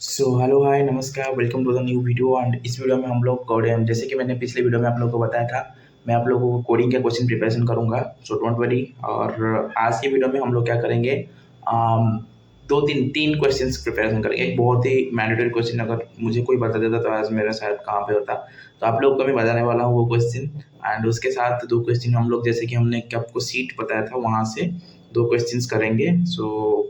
सो hello hi नमस्कार welcome to the new video and इस video में हम लोग कोडिंग जैसे कि मैंने पिछले वीडियो में आप लोगों को बताया था। मैं आप लोगों को कोडिंग के क्वेश्चन प्रिपरेशन करूंगा, सो डोंट वरी। और आज की वीडियो में हम लोग क्या करेंगे, दो तीन तीन क्वेश्चंस प्रिपरेशन करेंगे। एक बहुत ही मैंडेटरी क्वेश्चन, अगर मुझे कोई बता देता तो आज मेरा शायद कहाँ पे होता। तो आप लोग को मैं बताने वाला हूँ वो क्वेश्चन। एंड उसके साथ दो क्वेश्चन हम लोग, जैसे कि हमने आपको सीट बताया था वहाँ से दो क्वेश्चंस करेंगे। सो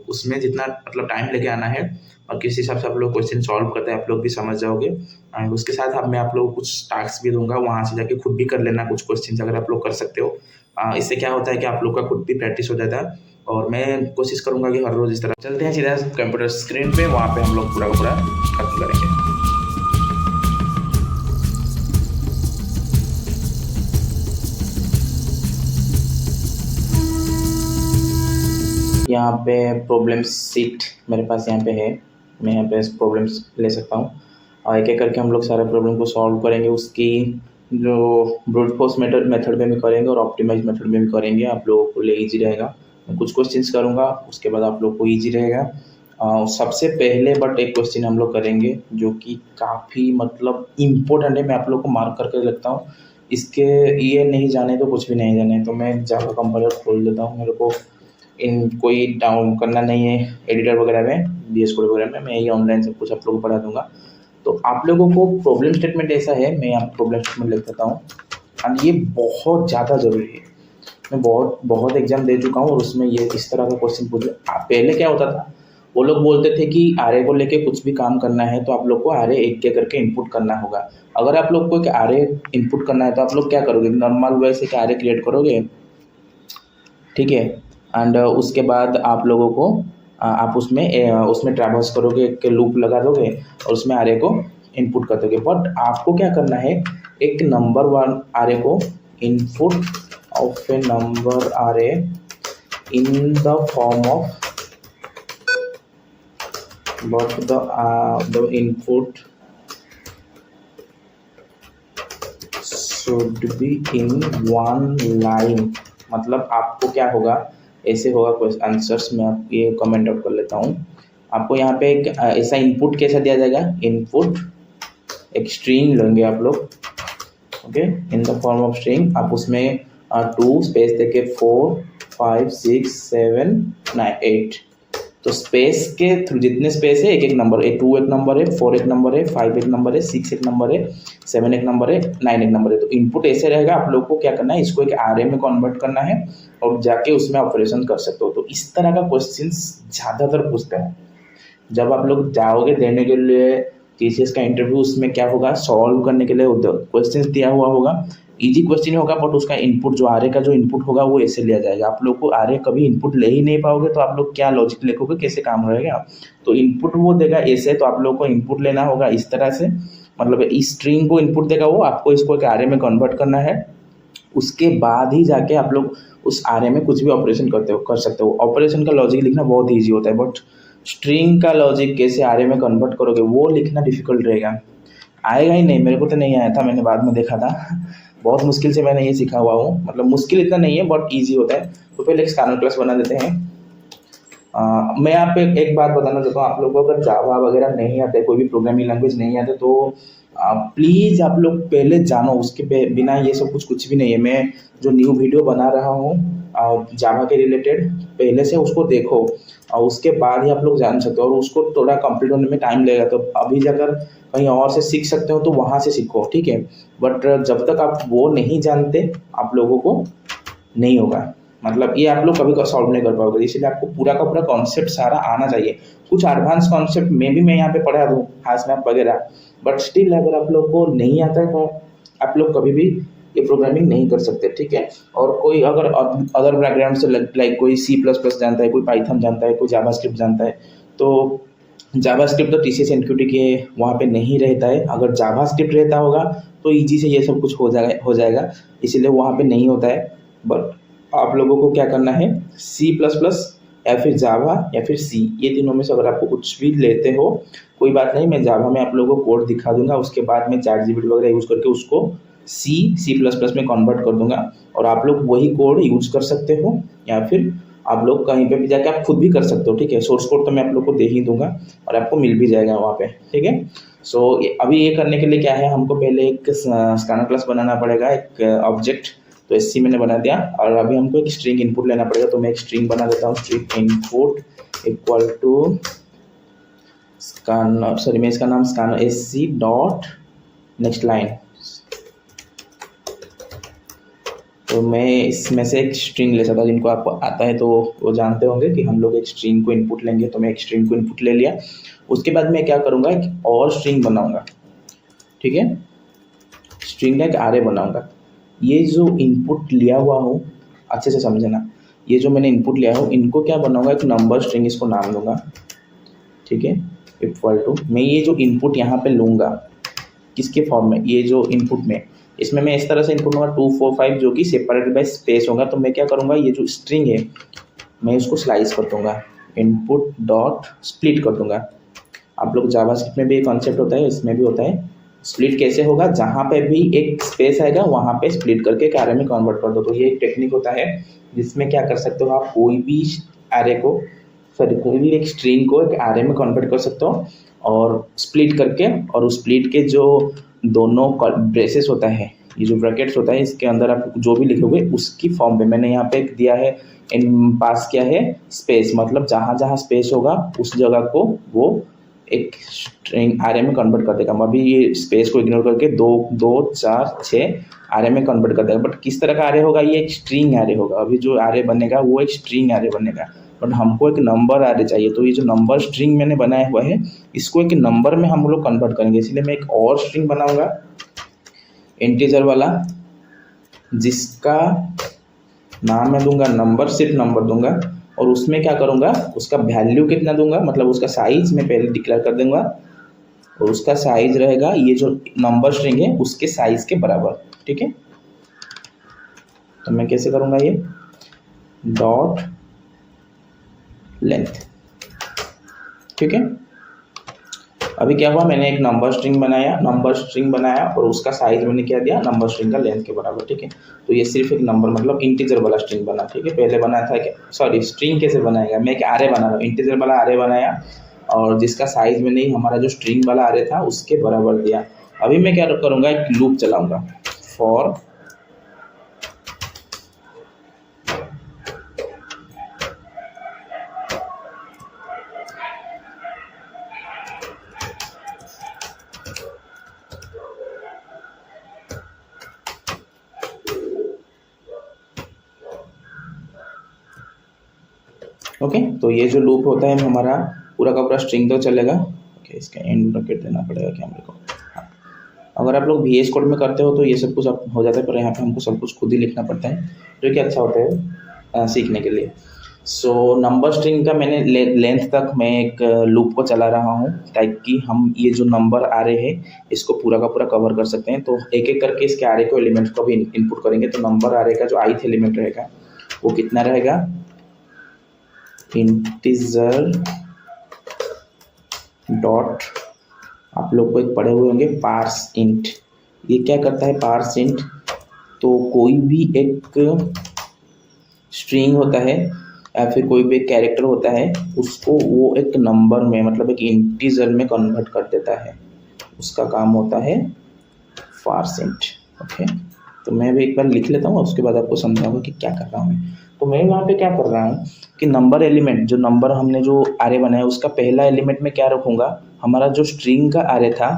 उसमें जितना मतलब टाइम लेके आना है और किस हिसाब से आप लोग क्वेश्चन सॉल्व करते हैं आप लोग भी समझ जाओगे। एंड उसके साथ अब मैं आप लोग को कुछ टास्क भी दूंगा, वहाँ से जाके खुद भी कर लेना कुछ क्वेश्चन अगर आप लोग कर सकते हो। इससे क्या होता है कि आप लोग का खुद भी प्रैक्टिस हो जाता है। और मैं कोशिश करूंगा कि हर रोज इस तरह चलते हैं सीधा कंप्यूटर स्क्रीन पे, वहाँ पे हम लोग पूरा का पूरा खत्म करेंगे। यहाँ पे प्रॉब्लम सीट मेरे पास यहाँ पे है, मैं यहाँ पे प्रॉब्लम्स ले सकता हूँ और एक एक करके हम लोग सारे प्रॉब्लम को सॉल्व करेंगे। उसकी जो ब्रूट फोर्स मेथड में भी करेंगे और ऑप्टिमाइज मेथड में भी करेंगे, आप लोगों को लिए ईजी रहेगा। मैं कुछ क्वेश्चंस करूँगा, उसके बाद आप लोग को ईजी रहेगा। सबसे पहले बट एक क्वेश्चन हम लोग करेंगे जो कि काफ़ी मतलब इम्पोर्टेंट है, मैं आप लोग को मार्क करके रखता हूँ। इसके ये नहीं जाने तो कुछ भी नहीं जाने, तो मैं जावा कंपाइलर खोल देता हूँ। मेरे को इन कोई डाउन करना नहीं है एडिटर वगैरह में, VS कोड वगैरह में, मैं ये ऑनलाइन सब कुछ आप लोगों को पढ़ा दूंगा। तो आप लोगों को प्रॉब्लम स्टेटमेंट ऐसा है, मैं यहाँ प्रॉब्लम स्टेटमेंट लिख देता हूँ। एंड ये बहुत ज़्यादा ज़रूरी है, मैं बहुत बहुत एग्जाम दे चुका हूँ और उसमें ये इस तरह का क्वेश्चन पूछ। पहले क्या होता था, वो लोग बोलते थे कि आरे को लेके कुछ भी काम करना है तो आप लोग को आरे एक एक करके इनपुट करना होगा। अगर आप लोग को एक आरे इनपुट करना है तो आप लोग क्या करोगे, नॉर्मल वे से आरे क्रिएट करोगे, ठीक है। एंड उसके बाद आप लोगों को आप उसमें ट्रैवर्स करोगे, एक लूप लगा दोगे और उसमें आरे को इनपुट कर दोगे। बट आपको क्या करना है, एक नंबर वन आरे को input of a number array in the form of but the input should be in one line. मतलब आपको क्या होगा, ऐसे होगा क्वेश्चन आंसर्स में। आप ये कमेंट आउट कर लेता हूँ। आपको यहाँ पे एक ऐसा इनपुट कैसा दिया जाएगा, इनपुट एक स्ट्रिंग लेंगे आप लोग, okay, in the form of string. आप उसमें 2 स्पेस देके 4 5 6 7 9 8, तो स्पेस के थ्रू जितने स्पेस है एक एक नंबर, 2 एक नंबर है, 4 एक नंबर है, 5 एक नंबर है, 6 एक नंबर है, 7 एक नंबर है, 9 एक नंबर है। तो इनपुट ऐसे रहेगा। आप लोग को क्या करना है, इसको एक आरे में कन्वर्ट करना है और जाके उसमें ऑपरेशन कर सकते हो। तो इस तरह का क्वेश्चंस ज़्यादातर पूछते हैं। जब आप लोग जाओगे देने के लिए TCS का इंटरव्यू, उसमें क्या होगा, सॉल्व करने के लिए क्वेश्चंस दिया हुआ होगा, इजी क्वेश्चन होगा, बट उसका इनपुट जो आरे का जो इनपुट होगा वो ऐसे लिया जाएगा। आप लोग को आरे कभी इनपुट ले ही नहीं पाओगे तो आप लोग क्या लॉजिक लिखोगे, कैसे काम रहेगा। तो इनपुट वो देगा ऐसे, तो आप लोग को इनपुट लेना होगा इस तरह से। मतलब इस स्ट्रिंग को इनपुट देगा वो, आपको इसको एक आरे में कन्वर्ट करना है। उसके बाद ही जाके आप लोग उस आरे में कुछ भी ऑपरेशन कर सकते हो। ऑपरेशन का लॉजिक लिखना बहुत ईजी होता है, बट स्ट्रिंग का लॉजिक कैसे आरे में कन्वर्ट करोगे वो लिखना डिफिकल्ट रहेगा। आएगा ही नहीं, मेरे को तो नहीं आया था, मैंने बाद में देखा था। बहुत मुश्किल से मैंने ये सीखा हुआ हूँ, मतलब मुश्किल इतना नहीं है बट ईजी होता है। तो पहले एक स्कैनर क्लास बना देते हैं। मैं यहाँ पे एक बात बताना चाहता हूँ, आप लोगों को अगर जावा वगैरह नहीं आते, कोई भी प्रोग्रामिंग लैंग्वेज नहीं आते, तो प्लीज़ आप लोग पहले जानो, उसके बिना ये सब कुछ भी नहीं है। मैं जो न्यू वीडियो बना रहा हूँ जावा के रिलेटेड, पहले से उसको देखो और उसके बाद ही आप लोग जान सकते हो, और उसको थोड़ा कंप्लीट होने में टाइम लगेगा। तो अभी जाकर कहीं और से सीख सकते हो तो वहाँ से सीखो, ठीक है। बट जब तक आप वो नहीं जानते आप लोगों को नहीं होगा, मतलब ये आप लोग कभी सॉल्व नहीं कर पाओगे। इसलिए आपको पूरा का पूरा कॉन्सेप्ट सारा आना चाहिए। कुछ एडवांस कॉन्सेप्ट में भी मैं यहाँ पे पढ़ा दूँ, हाथ मैप वगैरह, बट स्टिल अगर आप लोग को नहीं आता है तो आप लोग कभी भी ये प्रोग्रामिंग नहीं कर सकते, ठीक है। और कोई अगर अदर बैकग्राउंड से लाइक कोई C++ जानता है, कोई पाइथन जानता है, कोई जावास्क्रिप्ट जानता है, तो जावास्क्रिप्ट तो TCS NQT के वहाँ पे नहीं रहता है। अगर जावास्क्रिप्ट रहता होगा तो ईजी से ये सब कुछ हो जाएगा, इसीलिए वहाँ पे नहीं होता है। बट आप लोगों को क्या करना है, C++ या फिर जावा या फिर C, ये तीनों में से अगर आपको कुछ भी लेते हो कोई बात नहीं, मैं जावा में आप लोगों को कोड दिखा दूंगा, उसके बाद में ChatGPT वगैरह यूज़ करके उसको C++ में कन्वर्ट कर दूंगा और आप लोग वही कोड यूज कर सकते हो। या फिर आप लोग कहीं पे भी जाके आप खुद भी कर सकते हो, ठीक है। सोर्स कोड तो मैं आप लोग को दे ही दूंगा और आपको मिल भी जाएगा वहाँ पे, ठीक है। सो अभी ये करने के लिए क्या है, हमको पहले एक स्कैनर क्लास बनाना पड़ेगा, एक ऑब्जेक्ट। तो एससी मैंने बना दिया और अभी हमको एक स्ट्रिंग इनपुट लेना पड़ेगा। तो मैं एक स्ट्रिंग बना देता हूँ, string input equal to scanner, sorry मैं इसका नाम scanner SC dot next line. तो मैं इसमें से एक स्ट्रिंग ले सकता हूँ, जिनको आपको आता है तो वो जानते होंगे कि हम लोग एक स्ट्रिंग को इनपुट लेंगे। तो मैं एक स्ट्रिंग को इनपुट ले लिया। उसके बाद मैं क्या करूँगा, एक और स्ट्रिंग बनाऊँगा, ठीक है। स्ट्रिंग का एक आरे बनाऊँगा। ये जो इनपुट लिया हुआ हो, अच्छे से समझना, ये जो मैंने इनपुट लिया हो इनको क्या बनाऊँगा, एक नंबर स्ट्रिंग इसको नाम दूँगा, ठीक है। इक्वल टू मैं ये जो इनपुट यहाँ पे लूँगा किसके फॉर्म में, ये जो इनपुट में, इसमें मैं इस तरह से इनपुट लूँगा 2 4 5 जो कि सेपरेटेड बाय स्पेस होगा। तो मैं क्या करूँगा, ये जो स्ट्रिंग है मैं इसको स्लाइस कर दूँगा, इनपुट डॉट स्प्लिट कर दूँगा। आप लोग जावास्क्रिप्ट में भी एक कॉन्सेप्ट होता है, इसमें भी होता है। स्प्लिट कैसे होगा, जहाँ पे भी एक स्पेस आएगा वहाँ पे स्प्लिट करके एक एरे में कन्वर्ट कर दो। तो ये एक टेक्निक होता है जिसमें क्या कर सकते हो, आप कोई भी एरे को, सॉरी कोई भी एक स्ट्रिंग को एक एरे में कन्वर्ट कर सकते हो और स्प्लिट करके, और उस स्प्लिट के जो दोनों ब्रेसेस होता है, ये जो ब्रैकेट्स होता है, इसके अंदर आप जो भी लिखोगे उसकी फॉर्म में मैंने यहाँ पे एक दिया है, इन पास किया है स्पेस, मतलब जहाँ जहाँ स्पेस होगा उस जगह को वो एक स्ट्रिंग आरे में कन्वर्ट कर देगा। अभी ये स्पेस को इग्नोर करके 2 2 4 6 आरे में कन्वर्ट कर देगा। बट किस तरह का आरे होगा, ये एक स्ट्रिंग आरे होगा। अभी जो आरे बनेगा वो एक स्ट्रिंग आरे बनेगा, बट हमको एक नंबर आरे चाहिए। तो ये जो नंबर स्ट्रिंग मैंने बनाया हुआ है इसको एक नंबर में हम लोग कन्वर्ट करेंगे। इसलिए मैं एक और स्ट्रिंग बनाऊंगा इंटीजर वाला, जिसका नाम मैं दूंगा नंबर, सिर्फ नंबर दूंगा। और उसमें क्या करूंगा, उसका वैल्यू कितना दूंगा, मतलब उसका साइज मैं पहले डिक्लेयर कर दूंगा और उसका साइज रहेगा ये जो नंबर स्ट्रिंग है उसके साइज के बराबर, ठीक है। तो मैं कैसे करूंगा, ये डॉट लेंथ, ठीक है। अभी क्या हुआ, मैंने एक नंबर स्ट्रिंग बनाया और उसका साइज मैंने क्या दिया, नंबर स्ट्रिंग का लेंथ के बराबर, ठीक है। तो ये सिर्फ एक नंबर मतलब इंटीजर वाला स्ट्रिंग बना, ठीक है। पहले बनाया था क्या, सॉरी स्ट्रिंग कैसे बनाएगा, मैं एक आरे बना रहा हूँ, इंटीजर वाला आरे बनाया और जिसका साइज मैंने हमारा जो स्ट्रिंग वाला आरे था उसके बराबर दिया। अभी मैं क्या करूँगा, एक लूप चलाऊँगा, फॉर ओके। तो ये जो लूप होता है हमारा पूरा का पूरा स्ट्रिंग तो चलेगा। ओके, इसका एंड ब्रैकेट देना पड़ेगा क्या मेरे को। हाँ। अगर आप लोग VS कोड में करते हो तो ये सब कुछ हो जाता है, पर यहाँ पे हमको सब कुछ खुद ही लिखना पड़ता है, जो कि अच्छा होता है सीखने के लिए। सो नंबर स्ट्रिंग का मैंने लेंथ तक मैं एक लूप को चला रहा हूँ ताकि हम ये जो नंबर आ रहे हैं इसको पूरा का पूरा कवर कर सकते हैं। तो एक एक करके इसके आरे को एलिमेंट्स को भी इनपुट करेंगे। तो नंबर आरे का जो ith एलिमेंट रहेगा वो कितना रहेगा, इंटीजर डॉट, आप लोग को एक पढ़े हुए होंगे पार्स इंट। ये क्या करता है पार्स इंट, तो कोई भी एक स्ट्रिंग होता है या फिर कोई भी एक कैरेक्टर होता है उसको वो एक नंबर में मतलब एक इंटीजर में कन्वर्ट कर देता है, उसका काम होता है पार्स इंट। ओके, तो मैं भी एक बार लिख लेता हूँ, उसके बाद आपको समझाऊंगा कि क्या कर रहा हूँ। तो मैं यहाँ पे क्या कर रहा हूँ कि नंबर एलिमेंट, जो नंबर हमने जो आरे बनाया उसका पहला एलिमेंट में क्या रखूँगा, हमारा जो स्ट्रिंग का आरे था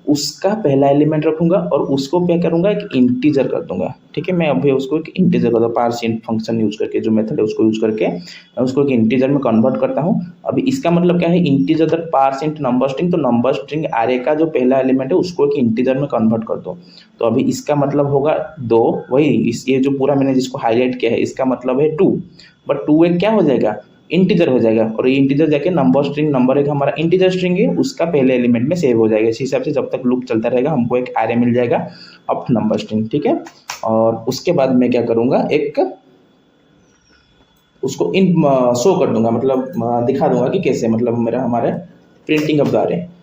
उसका पहला एलिमेंट रखूँगा और उसको क्या करूँगा, एक इंटीजर कर दूँगा, ठीक है। मैं अभी उसको एक इंटीजर करता हूँ, पार्स इंट फंक्शन यूज करके, जो मेथड है उसको यूज करके मैं उसको एक इंटीजर में कन्वर्ट करता हूँ। अभी इसका मतलब क्या है, integer that parse int number string, तो नंबर स्ट्रिंग आरे का जो पहला एलिमेंट है उसको एक इंटीजर में कन्वर्ट कर दो। तो अभी इसका मतलब होगा 2, वही ये जो पूरा मैंने जिसको हाईलाइट किया है इसका मतलब है 2, बट 2 एक क्या हो जाएगा, इंटीजर हो जाएगा। और ये इंटीजर जाके नंबर स्ट्रिंग, नंबर एक हमारा इंटीजर स्ट्रिंग है उसका पहले एलिमेंट में सेव हो जाएगा। इस हिसाब से जब तक लूप चलता रहेगा हमको एक एरे मिल जाएगा ऑफ नंबर स्ट्रिंग, ठीक है। और उसके बाद मैं क्या करूँगा, एक उसको इन शो कर दूंगा, मतलब दिखा दूंगा कि कैसे, मतलब मेरा हमारे प्रिंटिंग अब रहे हैं।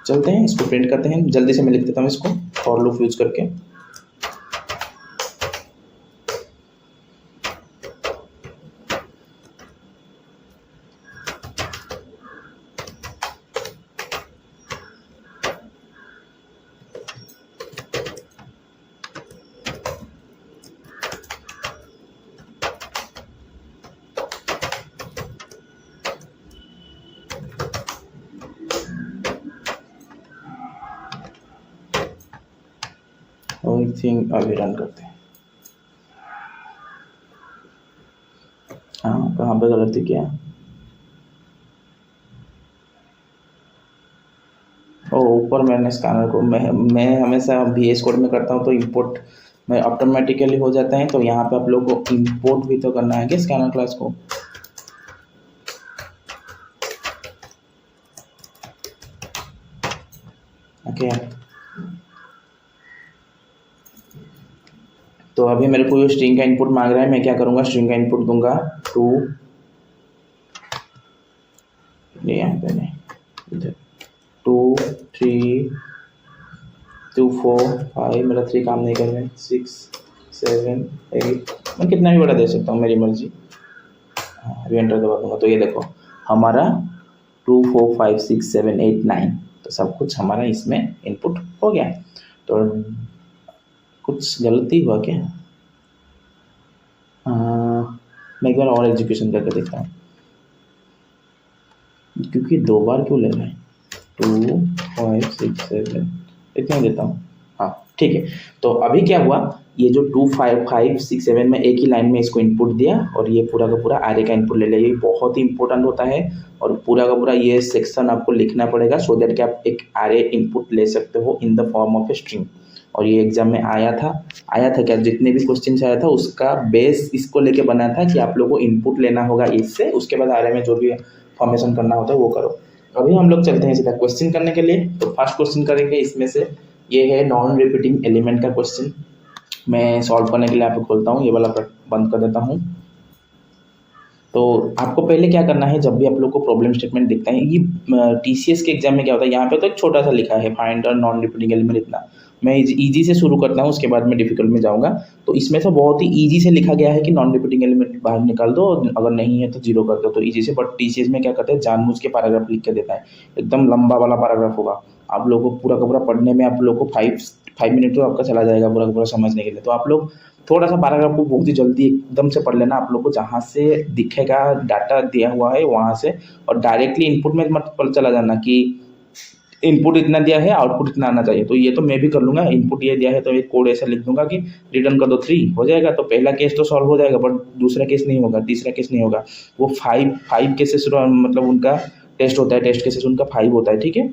चलते हैं इसको प्रिंट करते हैं, जल्दी से मैं लिख देता हूँ इसको फॉर लूप यूज करके। आई थिंक अभी रन करते हैं। हाँ, कहाँ पे गलती किया? ऊपर मैंने स्कैनर को मैं हमेशा VS कोड में करता हूँ तो इंपोर्ट में ऑटोमेटिकली हो जाता है। तो यहाँ पे आप लोग को इंपोर्ट भी तो करना है कि स्कैनर क्लास को। ओके, तो अभी मेरे को ये स्ट्रिंग का इनपुट मांग रहा है। मैं क्या करूँगा, स्ट्रिंग का इनपुट दूंगा 2, यहाँ पे नहीं, 2 3 2 4 5, मेरा 3 काम नहीं कर रहा है, 6 7 8, मैं कितना भी बड़ा दे सकता हूँ, मेरी मर्जी। हाँ, अभी एंटर दबा दूंगा तो ये देखो हमारा 2 4 5 6 7 8 9, तो सब कुछ हमारा इसमें इनपुट हो गया। तो कुछ गलती हुआ क्या? मैं एक बार और एग्जीक्यूशन करके देखता हूँ, क्योंकि 2 बार क्यों ले रहा है। 2 5 6 7 इतना देता हूँ। हाँ ठीक है, तो अभी क्या हुआ, ये जो 2 5 5 6 7 में एक ही लाइन में इसको इनपुट दिया और ये पूरा का पूरा आरे का इनपुट ले लिया। ये बहुत ही इंपॉर्टेंट होता है और पूरा का पूरा ये सेक्शन आपको लिखना पड़ेगा सो दैट कि आप एक आरे इनपुट ले सकते हो इन the form of a string. और ये एग्जाम में आया था क्या, जितने भी क्वेश्चन आया था उसका बेस इसको लेके बना था कि आप लोगों को इनपुट लेना होगा इससे, उसके बाद आरे में जो भी फॉर्मेशन करना होता है वो करो। अभी हम लोग चलते हैं सीधा क्वेश्चन करने के लिए। तो फर्स्ट क्वेश्चन करेंगे, इसमें से ये है नॉन रिपीटिंग एलिमेंट का क्वेश्चन। मैं सॉल्व करने के लिए यहाँ पे खोलता हूँ, ये वाला बंद कर देता हूँ। तो आपको पहले क्या करना है, जब भी आप लोग को प्रॉब्लम स्टेटमेंट दिखता है, ये TCS के एग्जाम में क्या होता है, यहाँ पे तो एक छोटा सा लिखा है फाइंड नॉन रिपीटिंग एलिमेंट, इतना। मैं इजी से शुरू करता हूँ, उसके बाद में डिफिकल्ट में जाऊँगा। तो इसमें से बहुत ही इजी से लिखा गया है कि नॉन रिपीटिंग एलिमेंट बाहर निकाल दो, अगर नहीं है तो 0 कर दो, तो इजी से। बट TCS में क्या करते हैं, जानबूझ के पैराग्राफ लिख के देता है, एकदम लंबा वाला पैराग्राफ होगा। आप लोगों को पूरा का पूरा पढ़ने में आप लोग को 5 मिनट तो आपका चला जाएगा पूरा का पूरा समझने के लिए। तो आप लोग थोड़ा सा पैराग्राफ को बहुत ही जल्दी एकदम से पढ़ लेना। आप लोग को जहाँ से दिखेगा डाटा दिया हुआ है वहाँ से, और डायरेक्टली इनपुट में मत चला जाना कि इनपुट इतना दिया है आउटपुट इतना आना चाहिए। तो ये तो मैं भी कर लूँगा, इनपुट ये दिया है तो एक कोड ऐसा लिख दूंगा कि रिटर्न कर दो 3, हो जाएगा। तो पहला केस तो सॉल्व हो जाएगा, बट दूसरा केस नहीं होगा, तीसरा केस नहीं होगा। वो 5 केसेस मतलब उनका टेस्ट होता है, टेस्ट केसेस उनका 5 होता है, ठीक है।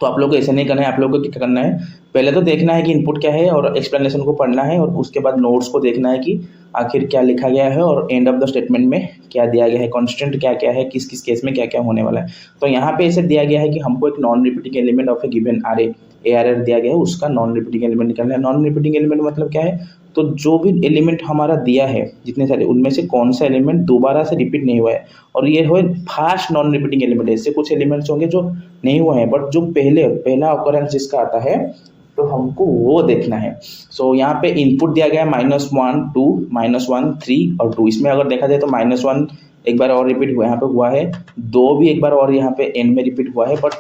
तो आप लोग को ऐसा नहीं करना है, आप लोग को क्या करना है, पहले तो देखना है कि इनपुट क्या है और एक्सप्लेनेशन को पढ़ना है, और उसके बाद नोट्स को देखना है कि आखिर क्या लिखा गया है और एंड ऑफ द स्टेटमेंट में क्या दिया गया है, कॉन्स्टेंट क्या क्या है, किस किस केस में क्या क्या होने वाला है। तो यहाँ पे ऐसे दिया गया है कि हमको एक non repeating element of a given array ARR दिया गया है, उसका नॉन रिपीटिंग एलिमेंट निकालना है। नॉन रिपीटिंग एलिमेंट मतलब क्या है, तो जो भी एलिमेंट हमारा दिया है जितने सारे, उनमें से कौन सा एलिमेंट दोबारा से रिपीट नहीं हुआ है, और ये हो फास्ट नॉन रिपीटिंग एलिमेंट। ऐसे कुछ एलिमेंट्स होंगे जो नहीं हुए हैं, बट जो पहला ऑकरेंस जिसका आता है तो हमको वो देखना है। सो यहाँ पे इनपुट दिया गया है -1 2 -1 3 और 2। इसमें अगर देखा जाए तो -1 एक बार और रिपीट हुआ, यहाँ पे हुआ है, 2 भी एक बार और यहाँ पे एंड में रिपीट हुआ है, बट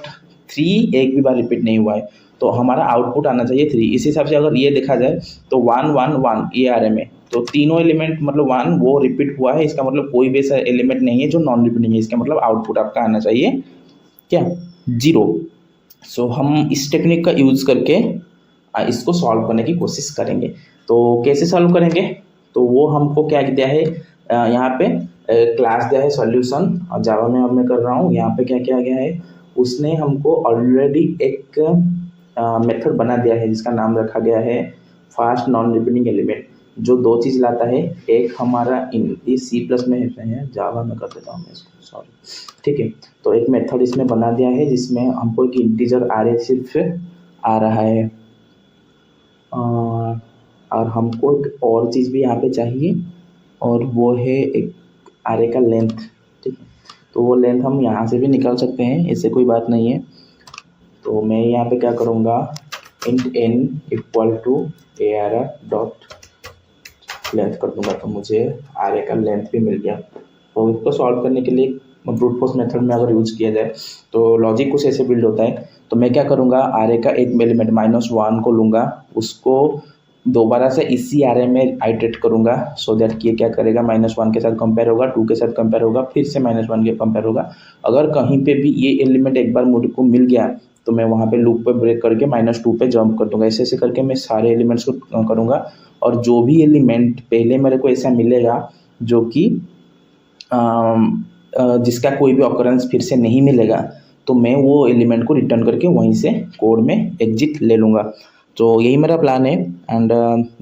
3 एक भी बार रिपीट नहीं हुआ है। तो हमारा आउटपुट आना चाहिए 3। इस हिसाब से अगर ये देखा जाए तो 1 1 1 ये आ रहे में, तो तीनों एलिमेंट मतलब 1 वो रिपीट हुआ है, इसका मतलब कोई भी ऐसा एलिमेंट नहीं है जो नॉन रिपीटिंग है। इसका मतलब आउटपुट आपका आना चाहिए क्या, 0। सो हम इस टेक्निक का यूज़ करके इसको सॉल्व करने की कोशिश करेंगे। तो कैसे सॉल्व करेंगे, तो वो हमको क्या दिया है, यहाँ पे क्लास दिया है सॉल्यूशन, और जावा में अब मैं कर रहा हूँ। यहाँ पे क्या किया गया है, उसने हमको ऑलरेडी एक मेथड बना दिया है जिसका नाम रखा गया है फास्ट नॉन रिपीटिंग एलिमेंट, जो 2 चीज़ लाता है। एक हमारा ये C+ में है, जावा में कर देता हूँ मैं इसको, सॉरी, ठीक है। तो एक मेथड इसमें बना दिया है जिसमें हमको एक इंटीजर आरए सिर्फ आ रहा है, और हमको एक और चीज़ भी यहाँ पे चाहिए, और वो है एक आरे का लेंथ, ठीक है। तो वो लेंथ हम यहाँ से भी निकाल सकते हैं, इससे कोई बात नहीं है। तो मैं यहाँ पे क्या करूँगा, int n = ARR dot length कर दूंगा, तो मुझे आरे का लेंथ भी मिल गया। तो इसको सॉल्व करने के लिए ब्रूट फोर्स मेथड में अगर यूज़ किया जाए तो लॉजिक कुछ ऐसे बिल्ड होता है। तो मैं क्या करूँगा, आरे का एक एलिमेंट -1 को लूँगा, उसको दोबारा से इसी आरे में आइटरेट करूँगा, सो दैट कि क्या करेगा, -1 के साथ कंपेयर होगा, 2 के साथ कंपेयर होगा, फिर से -1 के कंपेयर होगा। अगर कहीं पे भी ये एलिमेंट एक बार मुझको मिल गया तो मैं वहाँ पे लूप पे ब्रेक करके -2 पे जंप कर दूंगा। ऐसे ऐसे करके मैं सारे एलिमेंट्स को करूँगा, और जो भी एलिमेंट पहले मेरे को ऐसा मिलेगा जो कि जिसका कोई भी ऑकरेंस फिर से नहीं मिलेगा, तो मैं वो एलिमेंट को रिटर्न करके वहीं से कोड में एग्जिट ले लूँगा। तो यही मेरा प्लान है, and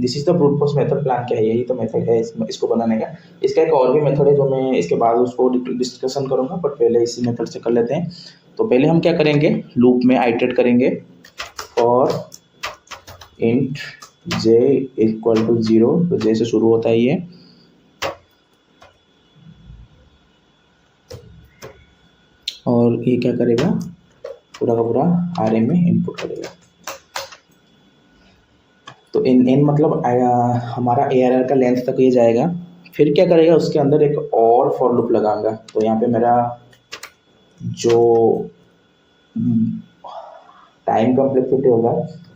this is the brute force method. Plan क्या है, यही तो मेथड है इसको बनाने का। इसका एक और भी मेथड है जो मैं इसके बाद उसको डिस्कशन करूँगा, बट पहले इसी मेथड से कर लेते हैं। तो पहले हम क्या करेंगे, लूप में आइटरेट करेंगे for int j equal to 0, तो j से शुरू होता है ये, और ये क्या करेगा, पूरा का पूरा आरए में इनपुट करेगा। तो n मतलब हमारा ARR का लेंथ तक ये जाएगा। फिर क्या करेगा, उसके अंदर एक और फॉर लूप लगाऊंगा। तो यहाँ पे मेरा जो टाइम कम्प्लेक्सिटी होगा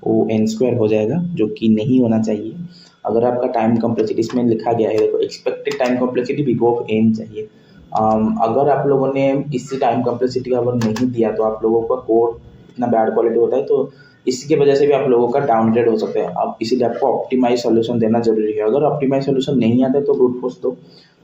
वो n² हो जाएगा, जो कि नहीं होना चाहिए। अगर आपका टाइम कम्प्लेक्सिटी इसमें लिखा गया है, देखो expected time complexity big of n चाहिए। अगर आप लोगों ने इसी टाइम कम्प्लेक्सिटी का अगर नहीं दिया तो आप लोगों का कोड इतना बैड क्वालिटी होता है, तो इसकी वजह से भी आप लोगों का डाउनग्रेड हो सकता है। अब इसीलिए आपको ऑप्टिमाइज सोल्यूशन देना जरूरी है। अगर ऑप्टिमाइज सोल्यूशन नहीं आता है तो ब्रूट फोर्स दो।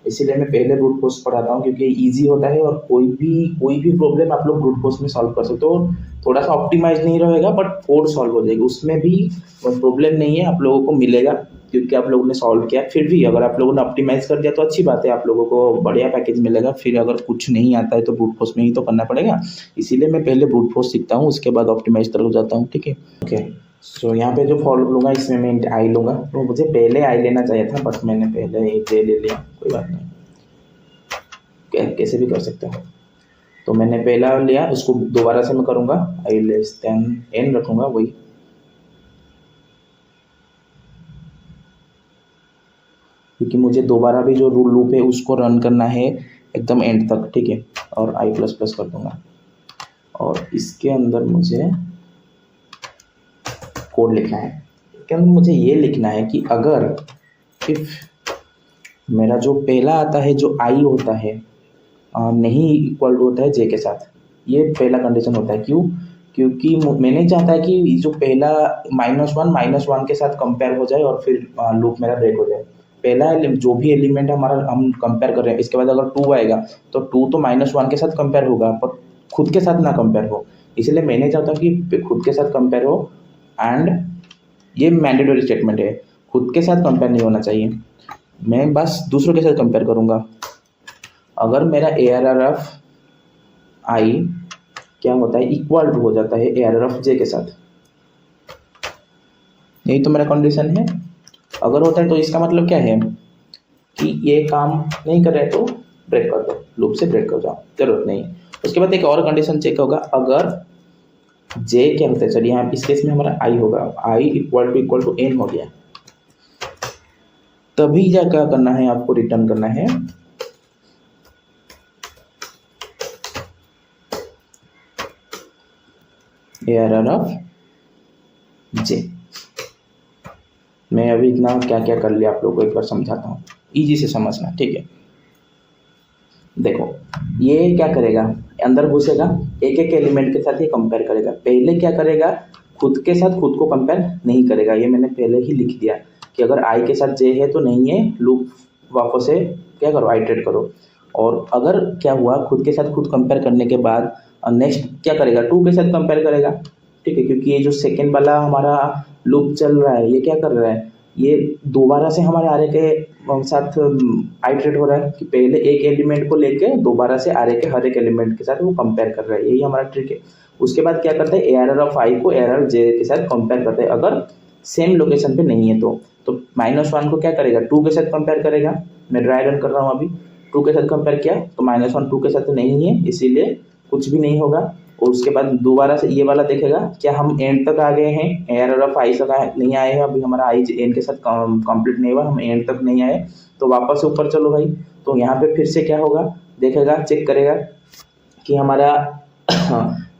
इसीलिए मैं पहले ब्रूट फोर्स पढ़ाता हूँ, क्योंकि इजी होता है और कोई भी प्रॉब्लम आप लोग ब्रूट फोर्स में सॉल्व कर सकते हो। थोड़ा सा ऑप्टिमाइज नहीं रहेगा बट कोड सॉल्व हो जाएगी, उसमें भी प्रॉब्लम नहीं है, आप लोगों को मिलेगा क्योंकि आप लोगों ने सॉल्व किया। फिर भी अगर आप लोगों ने ऑप्टिमाइज कर दिया तो अच्छी बात है, आप लोगों को बढ़िया पैकेज मिलेगा। फिर अगर कुछ नहीं आता है तो ब्रूट फोर्स में ही तो करना पड़ेगा। इसीलिए मैं पहले ब्रूट फोर्स सीखता हूँ, उसके बाद ऑप्टिमाइज तरफ जाता हूँ, ठीक है। ओके, सो यहाँ पे जो फॉर लूँगा इसमें मैं आई लूँगा। तो मुझे पहले आई लेना चाहिए था, बट मैंने पहले एक ले लिया, कोई बात नहीं, कैसे भी कर सकते हो। तो मैंने पहला लिया, उसको दोबारा से मैं करूँगा आई लेस देन n रखूँगा वही, क्योंकि मुझे दोबारा भी जो रूल लूप है उसको रन करना है एकदम एंड तक, ठीक है। और i++ कर दूँगा, और इसके अंदर मुझे कोड लिखना है। इसके अंदर मुझे ये लिखना है कि अगर इफ मेरा जो पहला आता है जो i होता है नहीं इक्वल होता है j के साथ, ये पहला कंडीशन होता है। क्यों? क्योंकि मैं नहीं चाहता है कि जो पहला -1 के साथ कंपेयर हो जाए और फिर लूप मेरा ब्रेक हो जाए। पहला जो भी एलिमेंट हमारा हम कंपेयर कर रहे हैं, इसके बाद अगर 2 आएगा तो 2 तो -1 के साथ कंपेयर होगा, पर खुद के साथ ना कंपेयर हो। इसलिए मैं नहीं चाहता कि खुद के साथ कंपेयर हो, एंड ये मैंडेटरी स्टेटमेंट है, खुद के साथ कंपेयर नहीं होना चाहिए। मैं बस दूसरों के साथ कंपेयर करूँगा। अगर मेरा ARR ऑफ i क्या होता है, इक्वल टू हो जाता है ARR ऑफ j के साथ, यही तो मेरा कंडीशन है। अगर होता है तो इसका मतलब क्या है कि ये काम नहीं कर रहे तो ब्रेक कर दो, लूप से ब्रेक कर जाओ, जरूरत नहीं। उसके बाद एक और कंडीशन चेक होगा, अगर j क्या होता है, चलिए यहाँ इस केस में हमारा i होगा, i इक्वल टू n हो गया, तभी क्या करना है, आपको रिटर्न करना है ARR ऑफ j। मैं अभी इतना क्या क्या कर लिया आप लोगों को एक बार समझाता हूँ, इजी से समझना, ठीक है। देखो ये क्या करेगा, अंदर घुसेगा, एक एक एलिमेंट के साथ ये कंपेयर करेगा। पहले क्या करेगा, खुद के साथ खुद को कंपेयर नहीं करेगा, ये मैंने पहले ही लिख दिया कि अगर i के साथ j है तो नहीं है, लूप वापस से क्या करो, आइटरेट करो। और अगर क्या हुआ, खुद के साथ खुद कंपेयर करने के बाद नेक्स्ट क्या करेगा, 2 के साथ कंपेयर करेगा, ठीक है। क्योंकि ये जो सेकेंड वाला हमारा लूप चल रहा है, ये क्या कर रहा है, ये दोबारा से हमारे आरे के साथ आइटरेट हो रहा है कि पहले एक एलिमेंट को लेके दोबारा से आरे के हर एक एलिमेंट के साथ वो कंपेयर कर रहा है, यही हमारा ट्रिक है। उसके बाद क्या करता है, ARR ऑफ i को ARR j के साथ कंपेयर करता है, अगर सेम लोकेशन पे नहीं है तो -1 को क्या करेगा, 2 के साथ कंपेयर करेगा। मैं ड्राई रन कर रहा हूँ अभी, 2 के साथ कंपेयर किया तो -1 2 के साथ नहीं है, इसीलिए कुछ भी नहीं होगा। और उसके बाद दोबारा से ये वाला देखेगा, क्या हम एंड तक आ गए हैं, ARR ऑफ i तक नहीं आए हैं, अभी हमारा i n के साथ कंप्लीट नहीं हुआ, हम एंड तक नहीं आए, तो वापस से ऊपर चलो भाई। तो यहाँ पे फिर से क्या होगा, देखेगा, चेक करेगा कि हमारा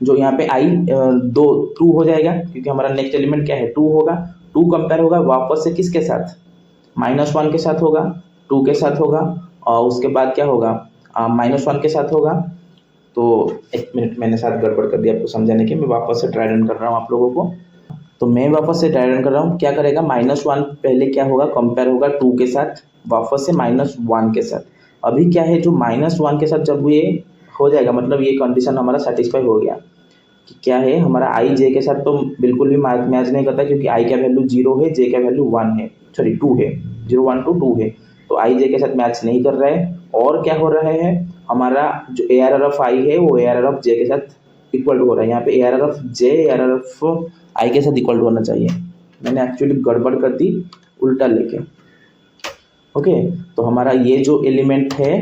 जो यहाँ पे i 2 हो जाएगा, क्योंकि हमारा नेक्स्ट एलिमेंट क्या है, 2 होगा। 2 कंपेयर होगा वापस से किसके साथ, -1 के साथ होगा, 2 के साथ होगा, और उसके बाद क्या होगा, -1 के साथ होगा। तो एक मिनट मैंने साथ गड़बड़ कर दिया आपको समझाने के, मैं वापस से ट्राई रन कर रहा हूँ आप लोगों को। तो मैं वापस से ट्राई रन कर रहा हूँ, क्या करेगा -1 पहले क्या होगा कंपेयर होगा 2 के साथ, वापस से -1 के साथ। अभी क्या है जो -1 के साथ जब ये हो जाएगा मतलब ये कंडीशन हमारा सेटिस्फाई हो गया कि क्या है हमारा आई जे के साथ तो बिल्कुल भी मैच नहीं करता, क्योंकि आई का वैल्यू 0 है, जे का वैल्यू 1 है, सॉरी 2 है, 0 1 2 2 है, तो आई जे के साथ मैच नहीं कर रहा है। और क्या हो रहा है हमारा जो A R R F I है वो ए आर आर एफ जे के साथ इक्वल हो रहा है। यहाँ पे A R R F J A R R F I के साथ इक्वल होना चाहिए, मैंने एक्चुअली गड़बड़ कर दी उल्टा लेके। ओके, तो हमारा ये जो एलिमेंट है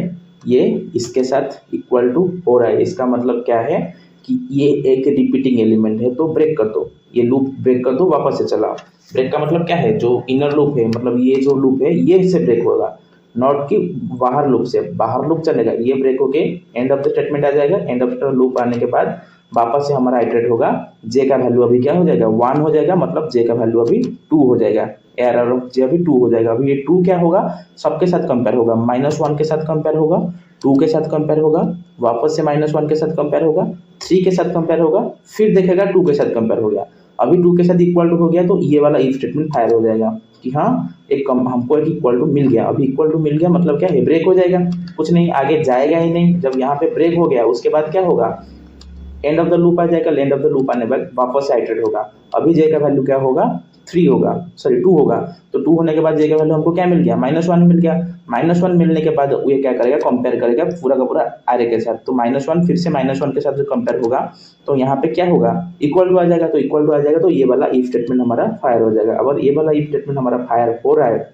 ये इसके साथ इक्वल टू हो रहा है, इसका मतलब क्या है कि ये एक रिपीटिंग एलिमेंट है। तो ब्रेक कर दो, ये लूप ब्रेक कर दो, वापस से चलाओ। ब्रेक का मतलब क्या है, जो इनर लूप है मतलब ये जो लूप है ये इससे ब्रेक होगा, नॉट कि बाहर लूप से। बाहर लूप चलेगा, ये ब्रेक होके एंड ऑफ द स्टेटमेंट आ जाएगा। एंड ऑफ द लूप आने के बाद वापस से हमारा आइटरेट होगा, जे का वैल्यू अभी क्या हो जाएगा 1 हो जाएगा, मतलब जे का वैल्यू अभी 2 हो जाएगा, एरर ऑफ जे अभी 2 हो जाएगा। अभी ये 2 क्या होगा सबके साथ कंपेयर होगा, -1 के साथ कंपेयर होगा, 2 के साथ कंपेयर होगा, वापस से -1 के साथ कंपेयर होगा, 3 के साथ कंपेयर होगा, फिर देखेगा 2 के साथ कंपेयर हो गया। अभी 2 के साथ इक्वल टू हो गया तो ये वाला इफ स्टेटमेंट फायर हो जाएगा कि हाँ एक हमको एक इक्वल टू मिल गया। अभी इक्वल टू मिल गया मतलब क्या है ब्रेक हो जाएगा, कुछ नहीं आगे जाएगा ही नहीं। जब यहाँ पे ब्रेक हो गया उसके बाद क्या होगा एंड ऑफ द लूप आ जाएगा, एंड ऑफ द लूप आने बाद वापस से आइटरेट होगा। अभी जे का वैल्यू क्या होगा 3 होगा, सॉरी 2 होगा, तो 2 होने के बाद जे का वैल्यू हमको क्या मिल गया -1 मिल गया। -1 मिलने के बाद ये क्या करेगा कंपेयर करेगा पूरा का पूरा आरे के साथ, तो -1 फिर से -1 के साथ जो कंपेयर होगा तो यहाँ पे क्या होगा इक्वल टू आ जाएगा, तो इक्वल टू आ जाएगा तो ये वाला इफ स्टेटमेंट हमारा फायर हो जाएगा। अगर ये वाला इफ स्टेटमेंट हमारा फायर हो रहा है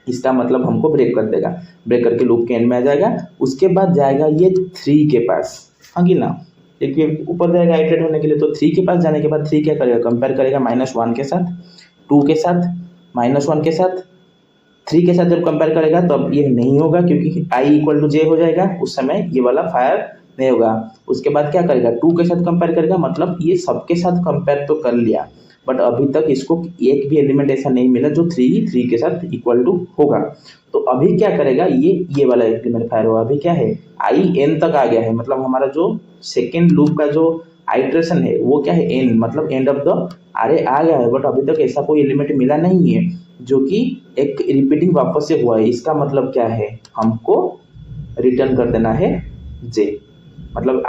इसका मतलब हमको ब्रेक कर देगा, ब्रेक करके लूप के एंड में आ जाएगा। उसके बाद जाएगा ये 3 के पास, हाँ कि ना, देखिए ऊपर जाएगा आइटरेट होने के लिए, तो 3 के पास जाने के बाद 3 क्या करेगा कंपेयर करेगा -1 के साथ, 2 के साथ, -1 के साथ, 3 के साथ जब कंपेयर करेगा तब तो ये नहीं होगा क्योंकि आई इक्वल टू जे हो जाएगा, उस समय ये वाला फायर नहीं होगा। उसके बाद क्या करेगा 2 के साथ कंपेयर करेगा, मतलब ये सबके साथ कंपेयर तो कर लिया बट अभी तक इसको एक भी एलिमेंट ऐसा नहीं मिला जो 3 के साथ इक्वल टू होगा। तो अभी क्या करेगा ये वाला एलिमेंट फायर होगा। अभी क्या है आई एन तक आ गया है, मतलब हमारा जो सेकेंड लूप का जो आइट्रेशन है वो क्या है एन, मतलब एंड ऑफ द आरे आ गया है, बट अभी तक ऐसा कोई एलिमेंट मिला नहीं है जो कि एक रिपीटिंग वापस से हुआ है। इसका मतलब क्या है हमको रिटर्न कर देना है जे, मतलब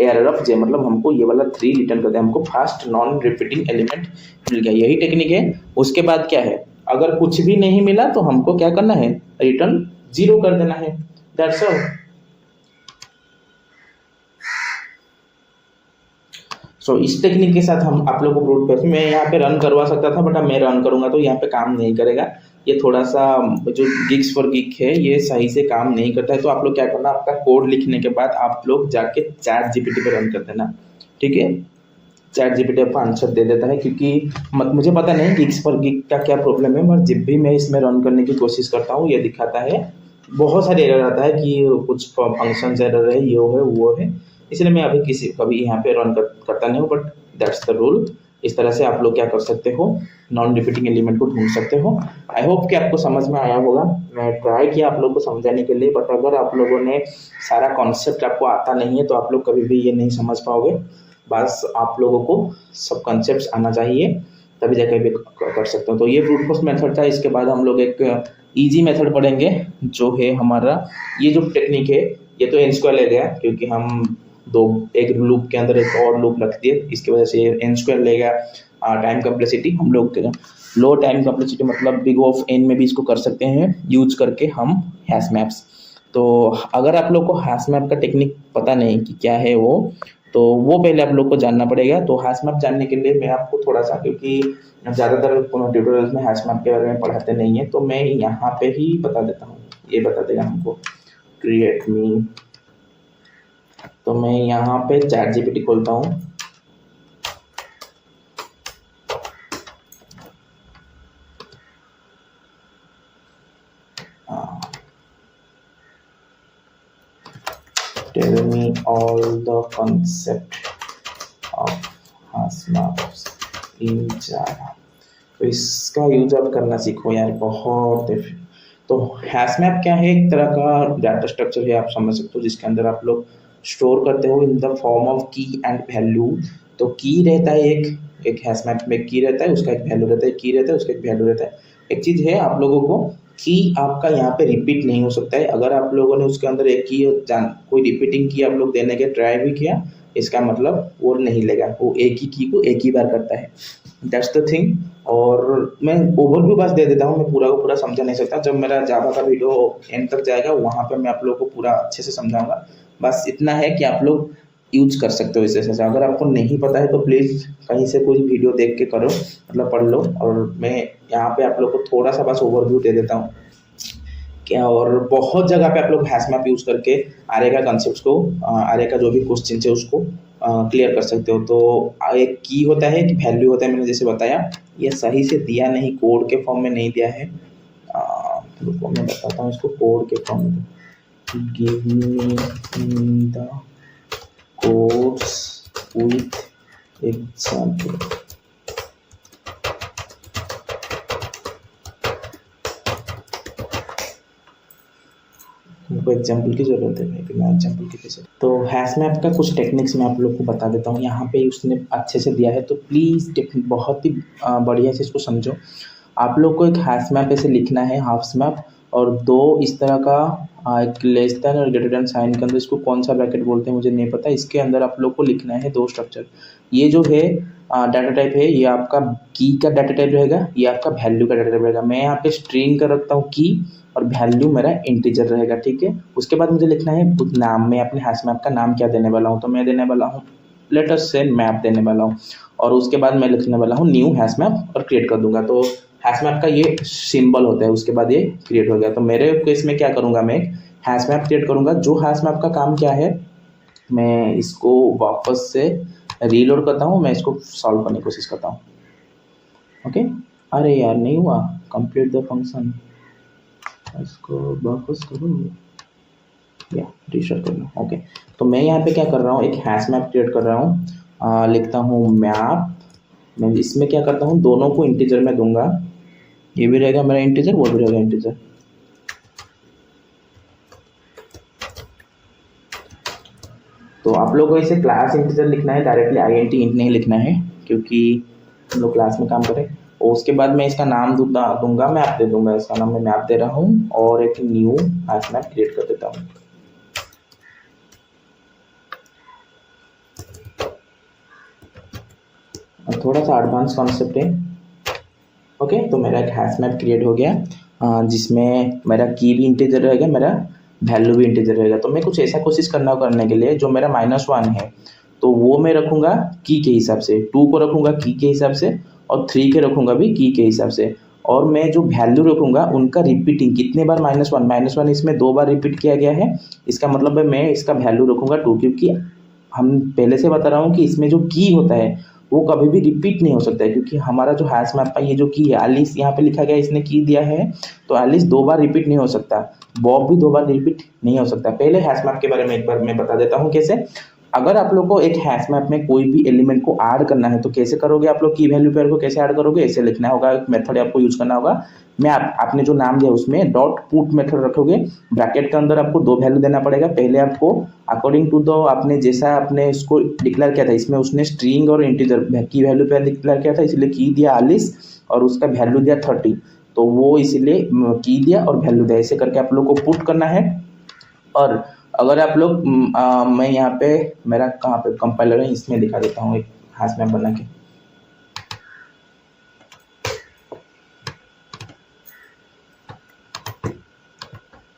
एरर ऑफ जे, मतलब हमको ये वाला 3 रिटर्न कर देना, हमको फास्ट नॉन रिपीटिंग एलिमेंट मिल गया। यही टेक्निक है। उसके बाद क्या है अगर कुछ भी नहीं मिला तो हमको क्या करना है रिटर्न 0 कर देना है, दैट्स ऑल। सो इस टेक्निक के साथ हम आप लोगों को ब्रूट फोर्स मैं यहाँ पे रन करवा सकता था बट अब मैं रन करूंगा तो यहाँ पे काम नहीं करेगा। ये थोड़ा सा जो गिग्स फॉर गिग है ये सही से काम नहीं करता है, तो आप लोग क्या करना आपका कोड लिखने के बाद आप लोग जाके चैट जीपीटी पे रन कर देना, ठीक है। चैट जीपीटी आपको आंसर दे देता है, क्योंकि मुझे पता नहीं गिग्स फॉर गिग का क्या प्रॉब्लम है, बट जब भी मैं इसमें रन करने की कोशिश करता हूँ ये दिखाता है बहुत सारे एरर आता है कि कुछ फंक्शन एरर है, ये है वो है, इसलिए मैं अभी कभी यहाँ पे रन करता नहीं हूँ, बट दैट्स द रूल। इस तरह से आप लोग क्या कर सकते हो नॉन रिपीटिंग एलिमेंट को ढूंढ सकते हो। आई होप कि आपको समझ में आया होगा, मैं ट्राई किया आप लोग को समझाने के लिए, बट अगर आप लोगों ने सारा कॉन्सेप्ट आपको आता नहीं है तो आप लोग कभी भी ये नहीं समझ पाओगे। बस आप लोगों को सब कॉन्सेप्ट्स आना चाहिए तभी जाके भी कर सकते हो। तो ये ब्रूट फोर्स मेथड था। इसके बाद हम लोग एक इजी मेथड पढ़ेंगे जो है हमारा ये जो टेक्निक है, ये तो एन स्क्वायर ले गया क्योंकि हम एक लूप के अंदर एक और लूप रख दिए, इसकी वजह से एन स्क्वायर ले गया। टाइम कम्प्लेक्सिटी हम लोग लो टाइम कम्प्लेक्सिटी मतलब बिग ऑफ एन में भी इसको कर सकते हैं यूज करके हम हैश मैप्स। तो अगर आप लोग को हैश मैप का टेक्निक पता नहीं कि क्या है वो, तो वो पहले आप लोग को जानना पड़ेगा। तो हैश मैप जानने के लिए मैं आपको थोड़ा सा, क्योंकि ज़्यादातर ट्यूटोरियल्स में हैश मैप के बारे में पढ़ाते नहीं है, तो मैं यहाँ पे ही बता देता हूँ। ये बता देगा हमको क्रिएट मी, तो मैं यहाँ पे चैट जीपीटी खोलता हूँ। Tell me all the concept of hash maps in Java. तो इसका यूज आप करना सीखो यार, बहुत। तो हैश मैप क्या है, एक तरह का डाटा स्ट्रक्चर है आप समझ सकते हो, जिसके अंदर आप लोग स्टोर करते हो इन द फॉर्म ऑफ की एंड वैल्यू। तो की रहता है एक हैश मैप में की रहता है, उसका एक वैल्यू रहता है, की रहता है उसका एक वैल्यू रहता है। एक चीज़ है आप लोगों को कि आपका यहाँ पे रिपीट नहीं हो सकता है। अगर आप लोगों ने उसके अंदर एक की कोई रिपीटिंग की आप लोग देने के ट्राई भी किया, इसका मतलब वो नहीं लेगा, वो एक ही की को एक ही बार करता है। That's the thing. और मैं ओवरव्यू बस दे देता हूँ, मैं पूरा को पूरा समझा नहीं सकता। जब मेरा जावा का वीडियो एंड तक जाएगा वहाँ पे मैं आप लोगों को पूरा अच्छे से समझाऊंगा। बस इतना है कि आप लोग यूज कर सकते हो इस जैसे से। अगर आपको नहीं पता है तो प्लीज़ कहीं से कोई वीडियो देख के करो, मतलब पढ़ लो। और मैं यहाँ पे आप लोग को थोड़ा सा बस ओवरव्यू दे देता हूँ क्या। और बहुत जगह पे आप लोग हैश मैप यूज करके आर्य का कॉन्सेप्ट को, आर्य का जो भी क्वेश्चन है उसको क्लियर कर सकते हो। तो एक की होता है, एक वैल्यू होता है, मैंने जैसे बताया। ये सही से दिया नहीं, कोड के फॉर्म में नहीं दिया है। रुको मैं बताता हूँ इसको कोड के फॉर्म में। Give me the codes with example. हमको एग्जाम्पल की ज़रूरत है भाई, बिना एग्जाम्पल के कैसे। तो हैश मैप का कुछ टेक्निक्स मैं आप लोग को बता देता हूँ। यहाँ पे उसने अच्छे से दिया है, तो प्लीज़ बहुत ही बढ़िया से इसको समझो। आप लोग को एक हैश मैप ऐसे लिखना है, हाफ मैप, और दो इस तरह का एक लेस देन और ग्रेटर देन साइन के अंदर, इसको कौन सा ब्रैकेट बोलते हैं मुझे नहीं पता। इसके अंदर आप लोग को लिखना है दो स्ट्रक्चर। ये जो है डाटा टाइप है, ये आपका की का डाटा टाइप रहेगा, ये आपका वैल्यू का डाटा टाइप रहेगा। मैं यहाँ पे स्ट्रिंग का रखता हूँ की, और वैल्यू मेरा इंटीजर रहेगा, ठीक है। उसके बाद मुझे लिखना है नाम, मैं अपने हैश मैप का नाम क्या देने वाला हूँ। तो मैं देने वाला हूँ लेट अस से मैप देने वाला हूँ। और उसके बाद मैं लिखने वाला हूँ न्यू हैश मैप और क्रिएट कर दूंगा। तो हैश मैप का ये सिंबल होता है, उसके बाद ये क्रिएट हो गया। तो मेरे केस में क्या करूँगा, मैं एक हैश मैप क्रिएट करूँगा। जो हैश मैप का काम क्या है, मैं इसको वापस से रीलोड करता हूँ, मैं इसको सॉल्व करने की कोशिश करता हूँ। ओके, अरे यार नहीं हुआ, कंप्लीट द फंक्शन, इसको वापस करो या रीस्टार्ट करना। ओके, तो मैं यहाँ पे क्या कर रहा हूँ, एक हैश मैप क्रिएट कर रहा हूँ। लिखता हूँ मैप। मैं इसमें क्या करता हूँ, दोनों को इंटीजर में दूंगा। ये भी रहेगा मेरा इंटीजर, वो भी रहेगा इंटीजर। तो आप लोगों को इसे क्लास इंटीजर लिखना है, डायरेक्टली INT इंट नहीं लिखना है, क्योंकि हम लोग क्लास में काम करें। और उसके बाद मैं इसका नाम दूंगा, मैप दे दूंगा। इसका नाम मैं मैप दे रहा हूँ, और एक न्यू हैश मैप क्रिएट कर देता हूँ। थोड़ा सा एडवांस कॉन्सेप्ट है। ओके, तो मेरा एक हैश मैप क्रिएट हो गया, जिसमें मेरा की भी इंटीजर रहेगा, मेरा वैल्यू भी इंटीजर रहेगा। तो मैं कुछ ऐसा कोशिश करने के लिए, जो मेरा -1 है तो वो मैं रखूँगा की के हिसाब से, 2 को रखूँगा की के हिसाब से, और 3 के रखूँगा भी की के हिसाब से। और मैं जो वैल्यू रखूँगा उनका रिपीटिंग कितने बार, -1 इसमें 2 बार रिपीट किया गया है। इसका मतलब है मैं इसका वैल्यू रखूँगा 2, क्योंकि हम पहले से बता रहा हूँ कि इसमें जो की होता है वो कभी भी रिपीट नहीं हो सकता है, क्योंकि हमारा जो हैश मैप का ये जो की है, एलिस यहाँ पे लिखा गया, इसने की दिया है, तो एलिस 2 बार रिपीट नहीं हो सकता, बॉब भी 2 बार रिपीट नहीं हो सकता। पहले हैश मैप के बारे में एक बार मैं बता देता हूँ कैसे। अगर आप लोग को एक हैश मैप में कोई भी एलिमेंट को ऐड करना है तो कैसे करोगे, आप लोग की वैल्यू पेयर को कैसे ऐड करोगे, ऐसे लिखना होगा, एक मेथड आपको यूज करना होगा। मैं आपने जो नाम दिया उसमें डॉट पुट मेथड रखोगे, ब्रैकेट के अंदर आपको 2 वैल्यू देना पड़ेगा। पहले आपको अकॉर्डिंग टू द आपने जैसा आपने इसको डिक्लेयर किया था, इसमें उसने स्ट्रिंग और इंटीजर की वैल्यू पेयर डिक्लेयर किया था, इसलिए की दिया 40 और उसका वैल्यू दिया 30, तो वो इसीलिए की दिया और वैल्यू दिया। ऐसे करके आप लोग को पुट करना है। और अगर आप लोग मैं यहाँ पे मेरा कहाँ पे कंपाइलर है, इसमें दिखा देता हूँ एक हैश मैप बना के।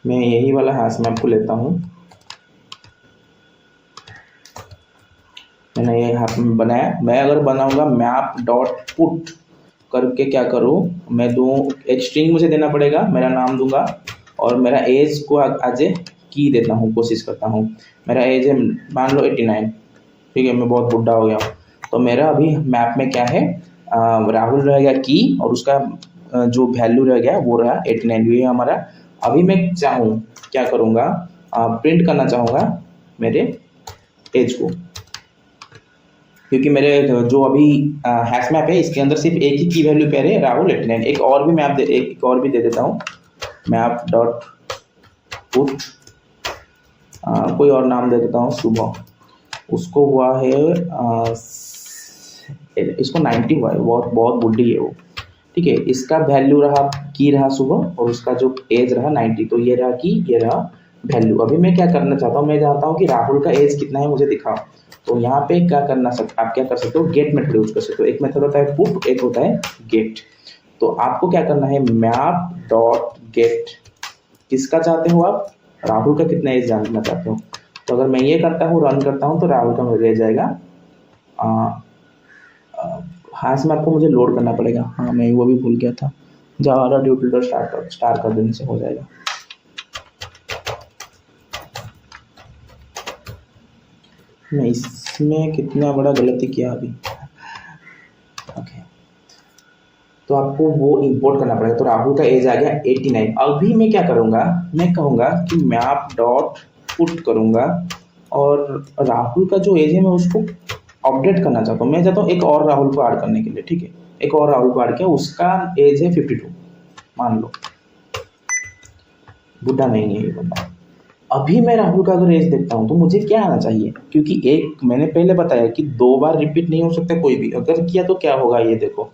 मैं यही वाला हैश मैप को लेता हूँ, मैंने ये हैश मैप बनाया। मैं अगर बनाऊंगा मैप डॉट पुट करके क्या करूँ, मैं दूँ एक स्ट्रिंग मुझे देना पड़ेगा, मेरा नाम दूंगा, और मेरा एज को आज की देता हूँ, कोशिश करता हूँ। मेरा एज है मान लो 89, ठीक है, मैं बहुत बुढ़ा हो गया हूँ। तो मेरा अभी मैप में क्या है, राहुल रहेगा की, और उसका जो वैल्यू रह गया वो रहा 89, ये हमारा। अभी मैं चाहूँ क्या करूँगा, प्रिंट करना चाहूँगा मेरे एज को, क्योंकि मेरे जो अभी हैश मैप है इसके अंदर सिर्फ एक ही की वैल्यू पेयर है, राहुल 89। एक और भी मैप एक और भी दे देता हूँ, मैप डॉट पुट कोई और नाम दे देता हूँ, सुबह, उसको हुआ है इसको 90 हुआ है, बहुत बहुत बुढ़ी है वो, ठीक है। इसका वैल्यू रहा की रहा सुबह और उसका जो एज रहा 90, तो ये रहा की, ये रहा वैल्यू। अभी मैं क्या करना चाहता हूँ, मैं चाहता हूँ कि राहुल का एज कितना है मुझे दिखाओ। तो यहाँ पे क्या करना सकते, आप क्या कर सकते हो, गेट मेथड यूज कर सकते हो। एक मेथड होता है पुट, एक होता है गेट। तो आपको क्या करना है, मैप डॉट गेट, किसका चाहते हो आप, राहुल का कितना एज जानना चाहते हो। तो अगर मैं ये करता हूँ, रन करता हूँ, तो राहुल का मेरे जाएगा। हाँ, इसमें आपको मुझे लोड करना पड़ेगा, हाँ मैं वो भी भूल गया था। जावा ड्यूटिलर स्टार कर देने से हो जाएगा। मैं इसमें कितना बड़ा गलती किया अभी, ओके। तो आपको वो इंपोर्ट करना पड़ेगा। तो राहुल का एज आ गया 89। अभी मैं क्या करूँगा, मैं कहूँगा कि मैप डॉट पुट करूँगा और राहुल का जो एज है मैं उसको अपडेट करना चाहता हूँ। मैं चाहता हूँ एक और राहुल को ऐड करने के लिए, ठीक है। एक और राहुल को ऐड किया, उसका एज है 52, मान लो, बुढ़ा नहीं है ये बंदा। अभी मैं राहुल का अगर एज देखता हूँ तो मुझे क्या आना चाहिए, क्योंकि एक मैंने पहले बताया कि 2 बार रिपीट नहीं हो सकता कोई भी। अगर किया तो क्या होगा ये देखो।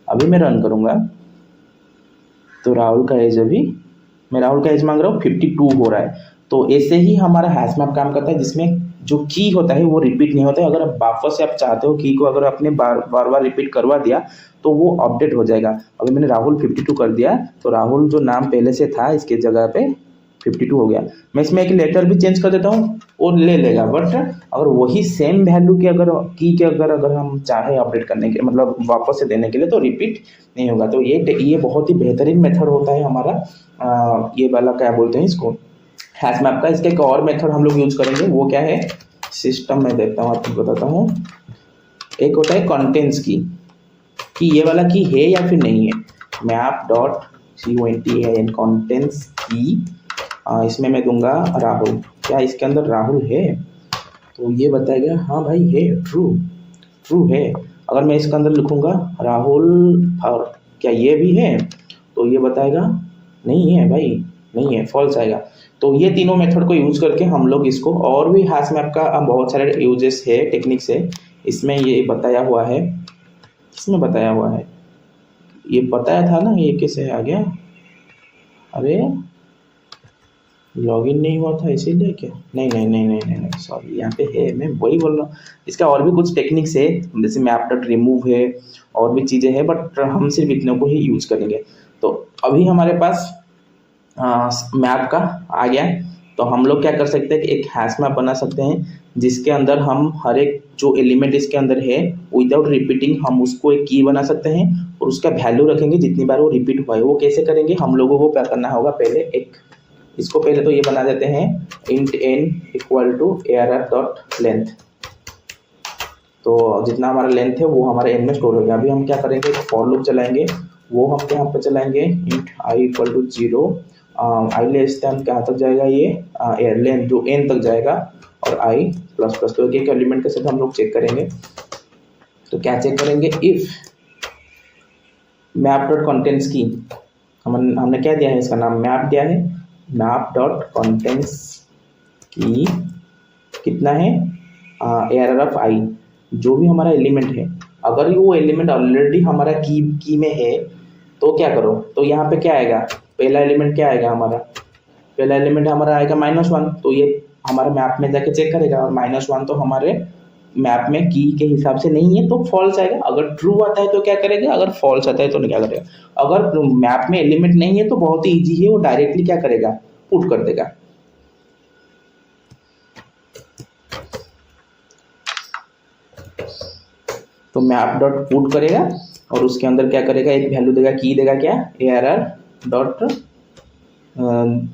अभी मैं रन करूँगा तो राहुल का एज, अभी मैं राहुल का एज मांग रहा हूँ 52 हो रहा है। तो ऐसे ही हमारा हैश मैप काम करता है, जिसमें जो की होता है वो रिपीट नहीं होता है। अगर आप वापस से आप चाहते हो की को अगर आपने बार बार रिपीट करवा दिया तो वो अपडेट हो जाएगा। अभी मैंने राहुल 52 कर दिया, तो राहुल जो नाम पहले से था इसके जगह पे 52 हो गया। मैं इसमें एक लेटर भी चेंज कर देता हूँ और ले लेगा। बट अगर वही सेम वैल्यू के अगर की के अगर हम चाहे अपडेट करने के, मतलब वापस से देने के लिए, तो रिपीट नहीं होगा। तो ये बहुत ही बेहतरीन मेथड होता है हमारा। ये वाला क्या बोलते हैं इसको, हैश मैप का। इसका एक और मेथड हम लोग यूज करेंगे, वो क्या है, सिस्टम में देखता हूँ, आपको बताता हूँ। एक होता है कंटेंट्स की, कि ये वाला की है या फिर नहीं है। मैप डॉट CONTENTS कंटेंट्स की, इसमें मैं दूंगा राहुल। क्या इसके अंदर राहुल है, तो ये बताएगा हाँ भाई है, ट्रू है। अगर मैं इसके अंदर लिखूंगा राहुल और क्या ये भी है, तो ये बताएगा नहीं है भाई, नहीं है, फॉल्स आएगा। तो ये तीनों मेथड को यूज करके हम लोग इसको, और भी हैश मैप का बहुत सारे यूजेस है, टेक्निक्स है। इसमें ये बताया हुआ है, इसमें बताया हुआ है, ये बताया था ना, ये कैसे आ गया, अरे लॉगिन नहीं हुआ था इसीलिए क्या, नहीं, सॉरी, यहाँ पे है, मैं वही बोल रहा हूँ। इसका और भी कुछ टेक्निक्स है, जैसे मैप डॉट रिमूव है, और भी चीज़ें हैं, बट हम सिर्फ इतने को ही यूज करेंगे। तो अभी हमारे पास मैप का आ गया। तो हम लोग क्या कर सकते हैं कि एक हैश मैप बना सकते हैं, जिसके अंदर हम हर एक जो एलिमेंट इसके अंदर है विदाउट रिपीटिंग हम उसको एक की बना सकते हैं और उसका वैल्यू रखेंगे जितनी बार वो रिपीट हुआ है। वो कैसे करेंगे, हम लोगों को क्या करना होगा, पहले एक इसको पहले तो ये बना देते हैं int n equal to arr dot length. तो जितना हमारा लेंथ है वो हमारे n में स्टोर हो गया। अभी हम क्या करेंगे, एक फॉर लूप चलाएंगे, वो हम यहाँ पे चलाएंगे int i equal to 0, i less than कहाँ तक जाएगा, ये लेंथ जो n तक जाएगा, और i प्लस प्लस। तो एक एलिमेंट के साथ हम लोग चेक करेंगे। तो क्या चेक करेंगे, इफ मैप डॉट कंटेंट्स की, हमने क्या दिया है, इसका नाम मैप दिया है, मैप डॉट कंटेंट्स की कितना है, एरर ऑफ आई, जो भी हमारा एलिमेंट है, अगर वो एलिमेंट ऑलरेडी हमारा की में है तो क्या करो, तो यहाँ पे क्या आएगा, पहला एलिमेंट क्या आएगा हमारा, पहला एलिमेंट हमारा आएगा -1। तो ये हमारे मैप में जाके चेक करेगा, और -1 तो हमारे मैप में की के हिसाब से नहीं है तो फॉल्स आएगा। अगर ट्रू आता है तो क्या करेगा, अगर फॉल्स आता है तो क्या करेगा। अगर मैप में एलिमेंट नहीं है तो बहुत ही इजी है, वो डायरेक्टली क्या करेगा, पुट कर देगा। तो मैप डॉट पुट करेगा और उसके अंदर क्या करेगा, एक वैल्यू देगा, की देगा क्या, एरर डॉट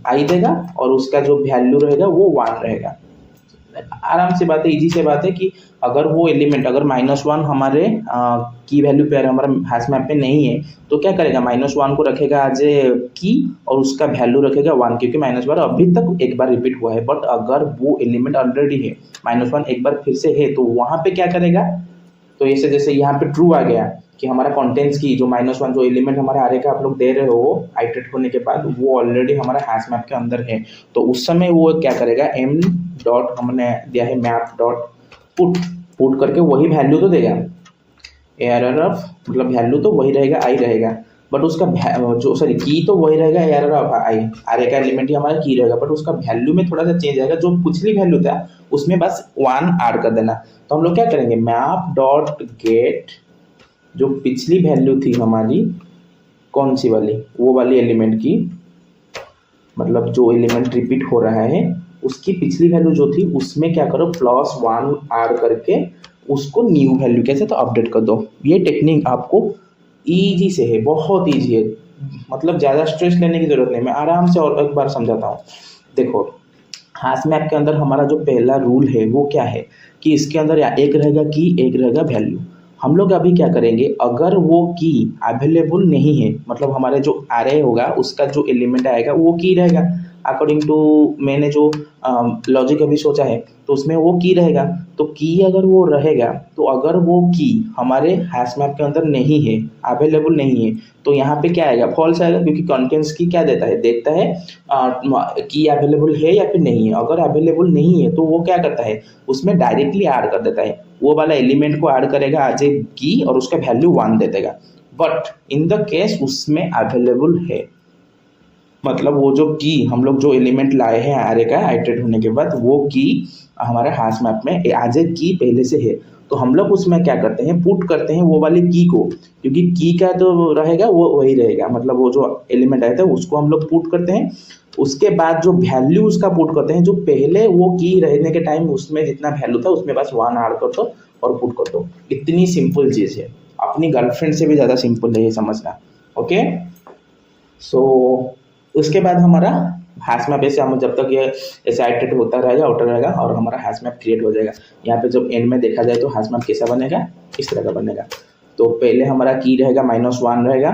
आई देगा, और उसका जो वैल्यू रहेगा वो 1 रहेगा। आराम से बात है, इजी से बात है कि अगर वो एलिमेंट अगर -1 हमारे की वैल्यू पे हमारा हैश मैप पे नहीं है तो क्या करेगा, -1 को रखेगा एज ए की और उसका वैल्यू रखेगा 1, क्योंकि -1 अभी तक एक बार रिपीट हुआ है। बट अगर वो एलिमेंट ऑलरेडी है, -1 एक बार फिर से है, तो वहाँ पे क्या करेगा, तो ऐसे जैसे यहाँ पे ट्रू आ गया कि हमारा कंटेंट्स की जो -1 जो एलिमेंट हमारा आरे का आप लोग दे रहे हो आइटरेट होने के बाद, वो ऑलरेडी हमारा हैश मैप के अंदर है। तो उस समय वो क्या करेगा, m डॉट हमने दिया है मैप डॉट पुट, पुट करके वही वैल्यू तो देगा, एरर ऑफ मतलब वैल्यू तो वही रहेगा, आई रहेगा, बट उसका जो सॉरी की तो वही रहेगा, एरर ऑफ आई, आर का एलिमेंट ही हमारा की रहेगा, बट उसका वैल्यू में थोड़ा सा चेंज आएगा, जो पिछली वैल्यू था उसमें बस 1 ऐड कर देना। तो हम लोग क्या करेंगे, मैप डॉट गेट जो पिछली वैल्यू थी हमारी, कौन सी वाली, वो वाली एलिमेंट की, मतलब जो एलिमेंट रिपीट हो रहा है उसकी पिछली वैल्यू जो थी उसमें क्या करो, +1 ऐड करके उसको न्यू वैल्यू कैसे तो अपडेट कर दो। ये टेक्निक आपको ईजी से है, बहुत ईजी है, मतलब ज़्यादा स्ट्रेस लेने की ज़रूरत नहीं, मैं आराम से और एक बार समझाता हूँ। देखो हाश मैप के अंदर हमारा जो पहला रूल है वो क्या है कि इसके अंदर एक रहेगा की, एक रहेगा वैल्यू। हम लोग अभी क्या करेंगे, अगर वो की अवेलेबल नहीं है, मतलब हमारे जो एरे होगा उसका जो एलिमेंट आएगा वो की रहेगा, अकॉर्डिंग टू मैंने जो लॉजिक अभी सोचा है तो उसमें वो की रहेगा। तो की अगर वो रहेगा तो अगर वो की हमारे हैश मैप के अंदर नहीं है, अवेलेबल नहीं है, तो यहाँ पे क्या आएगा, फॉल्स आएगा, क्योंकि कंटेंट्स की क्या देता है, देखता है की अवेलेबल है या फिर नहीं है। अगर अवेलेबल नहीं है तो वो क्या करता है, उसमें डायरेक्टली ऐड कर देता है, वो वाला एलिमेंट को ऐड करेगा एज ए की और उसका वैल्यू 1 दे देगा। बट इन द केस उसमें अवेलेबल है, मतलब वो जो की हम लोग जो एलिमेंट लाए हैं एरे का आइटरेट होने के बाद, वो की हमारे हैश मैप में एज ए की पहले से है, तो हम लोग उसमें क्या करते हैं, पुट करते हैं वो वाली की को, क्योंकि की का जो रहेगा वो वही रहेगा, मतलब वो जो एलिमेंट आया था उसको हम लोग पुट करते हैं। उसके बाद जो वैल्यू उसका पुट करते हैं, जो पहले वो की रहने के टाइम उसमें जितना वैल्यू था उसमें बस 1 ऐड कर दो और पुट कर दो। इतनी सिंपल चीज़ है, अपनी गर्लफ्रेंड से भी ज़्यादा सिंपल है ये समझना। ओके, सो उसके बाद हमारा हैश मैप ऐसे हम जब तक ये ऐसे आइटरेट होता रहेगा, आउटर रहेगा और हमारा हैश मैप क्रिएट हो जाएगा। यहाँ पे जब एंड में देखा जाए तो हैश मैप कैसा बनेगा, इस तरह का बनेगा। तो पहले हमारा की रहेगा -1 रहेगा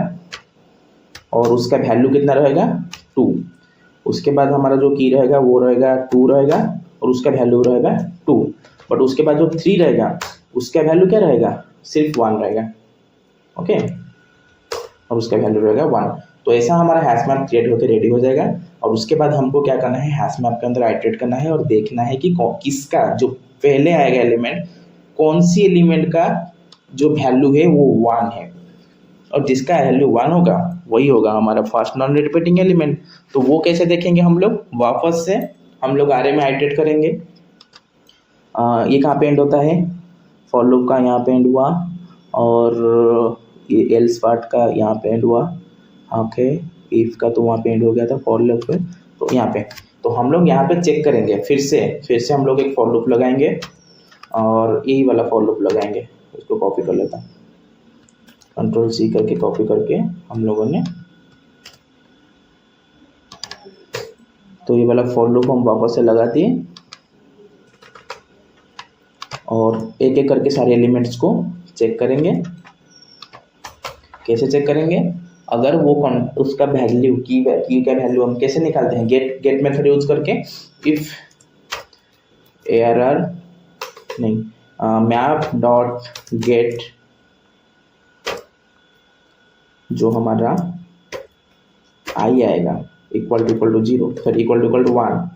और उसका वैल्यू कितना रहेगा, 2। उसके बाद हमारा जो की रहेगा वो रहेगा 2 रहेगा और उसका वैल्यू रहेगा 2। बट उसके बाद जो 3 रहेगा उसका वैल्यू क्या रहेगा, सिर्फ 1 रहेगा। ओके, और उसका वैल्यू रहेगा 1। तो ऐसा हमारा हैश मैप क्रिएट होकर रेडी हो जाएगा। और उसके बाद हमको क्या करना है, हैश मैप के अंदर आइटरेट करना है और देखना है कि किसका जो पहले आएगा एलिमेंट, कौन सी एलिमेंट का जो वैल्यू है वो 1 है, और जिसका वैल्यू 1 होगा वही होगा हमारा फर्स्ट नॉन रिपीटिंग एलिमेंट। तो वो कैसे देखेंगे हम लोग, वापस से हम लोग आरे में आइटरेट करेंगे। ये कहाँ पे एंड होता है, फॉर लूप का यहाँ पे एंड हुआ, और ये एल्स पार्ट का यहाँ पे एंड हुआ। ओके, इफ का तो वहाँ पे एंड हो गया था फॉर लूप पे, तो यहाँ पे तो हम लोग यहाँ पे चेक करेंगे, फिर से हम लोग एक फॉर लूप लगाएंगे और यही वाला फॉर लूप लगाएंगे। उसको कॉपी कर लेता हूँ, Ctrl+C करके कॉपी करके हम लोगों ने, तो ये वाला फॉर लूप हम वापस से लगा दिए और एक एक करके सारे एलिमेंट्स को चेक करेंगे। कैसे चेक करेंगे, अगर वो उसका वैल्यू की का वैल्यू हम कैसे निकालते हैं, गेट मेथड यूज करके। इफ एरर नहीं, मैप डॉट गेट जो हमारा आई आएगा इक्वल टू 0, फिर इक्वल टू 1,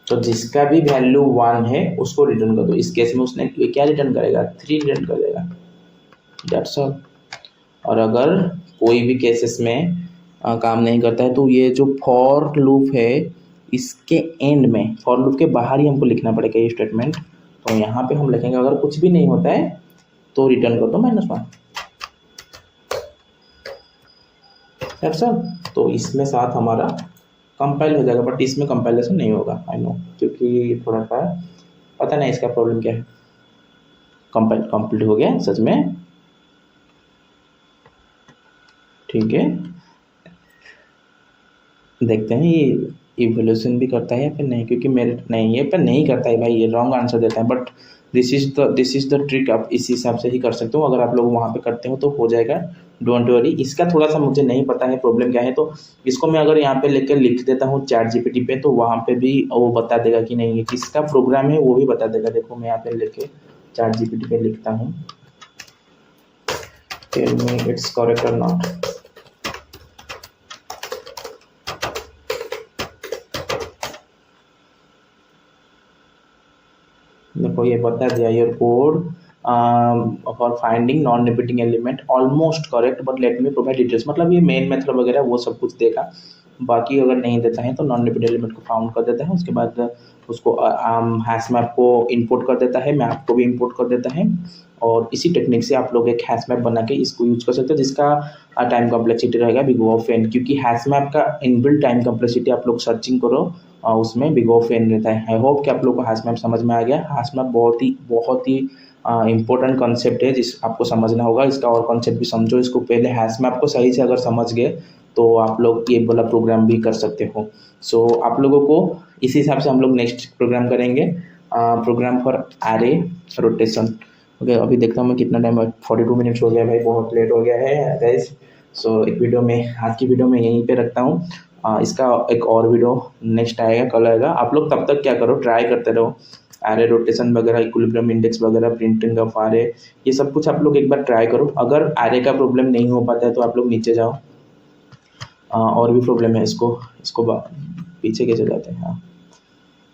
तो जिसका भी वैल्यू 1 है उसको रिटर्न कर दो। इस केस में उसने क्या रिटर्न करेगा, 3 रिटर्न कर देगा, दैट्स ऑल। और अगर कोई भी केसेस में काम नहीं करता है तो ये जो फॉर लूप है इसके एंड में, फॉर लूप के बाहर ही हमको लिखना पड़ेगा ये स्टेटमेंट। तो यहाँ पे हम लिखेंगे अगर कुछ भी नहीं होता है तो रिटर्न कर दो -1, दैट्स ऑल। तो इसमें साथ हमारा कंपाइल हो जाएगा, बट इसमें कंपाइलेशन नहीं होगा, आई नो, क्योंकि थोड़ा सा पता नहीं इसका प्रॉब्लम क्या है। कंप्लीट हो गया सच में, ठीक है। देखते हैं ये इवोल्यूशन भी करता है या फिर नहीं, क्योंकि मेरे नहीं, ये पर नहीं करता है भाई, ये रॉन्ग आंसर देता है। But this is the trick, आप इस हिसाब से ही कर सकते हो। अगर आप लोग वहाँ पे करते हो तो हो जाएगा, डोंट वरी। इसका थोड़ा सा मुझे नहीं पता है प्रॉब्लम क्या है, तो इसको मैं अगर यहाँ पे लेकर लिख देता हूँ ChatGPT पे, तो वहाँ पे भी वो बता देगा कि नहीं ये किसका प्रोग्राम है, वो भी बता देगा। देखो मैं यहाँ पे लेके ChatGPT पे लिखता हूँ, टेल मी इट्स करेक्ट और नॉट। देखो ये बता दिया your code for finding non repeating element almost correct but let me provide details, मतलब ये मेन मेथड वगैरह वो सब कुछ देगा। बाकी अगर नहीं देता है तो नॉन रिपीट एलिमेंट को फाउंड कर देता है, उसके बाद उसको हैश मैप को इंपोर्ट कर देता है, मैप को भी इंपोर्ट कर देता है। और इसी टेक्निक से आप लोग एक हैश मैप बना के इसको यूज कर सकते हो, जिसका टाइम कॉम्प्लेक्सिटी रहेगा बिग O ऑफ n, क्योंकि हैश मैप का इनबिल्ट टाइम कॉम्प्लेक्सिटी आप लोग सर्चिंग करो उसमें बिग O ऑफ n रहता है। आई होप कि आप लोग को हैश मैप समझ में आ गया। हैश मैप बहुत ही इंपॉर्टेंट कॉन्सेप्ट है जिस आपको समझना होगा। इसका और कॉन्सेप्ट भी समझो, इसको पहले हैश मैप को सही से अगर समझ गए तो आप लोग ये वाला प्रोग्राम भी कर सकते हो। सो आप लोगों को इसी हिसाब से हम लोग नेक्स्ट प्रोग्राम करेंगे, program for array rotation. Okay, अभी देखता हूँ मैं कितना टाइम, 42 मिनट्स हो गया भाई, बहुत लेट हो गया है गाइस। सो एक वीडियो में, आज की वीडियो में यहीं पे रखता हूँ। इसका एक और वीडियो नेक्स्ट आएगा, कल आएगा। आप लोग तब तक क्या करो, ट्राई करते रहो एरे रोटेशन वगैरह, इक्विलिब्रियम इंडेक्स वगैरह, प्रिंटिंग ऑफ एरे, ये सब कुछ आप लोग एक बार ट्राई करो। अगर एरे का प्रॉब्लम नहीं हो पाता है तो आप लोग नीचे जाओ, और भी प्रॉब्लम है, इसको पीछे कैसे जाते हैं। हाँ,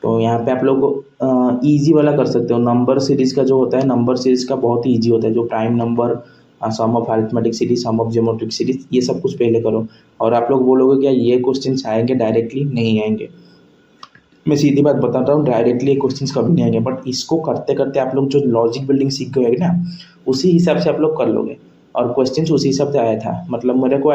तो यहाँ पे आप लोग ईजी वाला कर सकते हो। नंबर सीरीज़ का जो होता है, नंबर सीरीज़ का बहुत ही ईजी होता है, जो prime number, sum of arithmetic series, sum of geometric series, ये सब कुछ पहले करो। और आप लोग बोलोगे क्या ये क्वेश्चन आएंगे डायरेक्टली? नहीं आएंगे, मैं सीधी बात बताता हूँ, डायरेक्टली क्वेश्चन कभी नहीं आएंगे। बट इसको करते करते आप लोग जो लॉजिक बिल्डिंग सीख गए ना, उसी हिसाब से आप लोग कर लोगे। और क्वेश्चन उसी हिसाब से आया था, मतलब मेरे को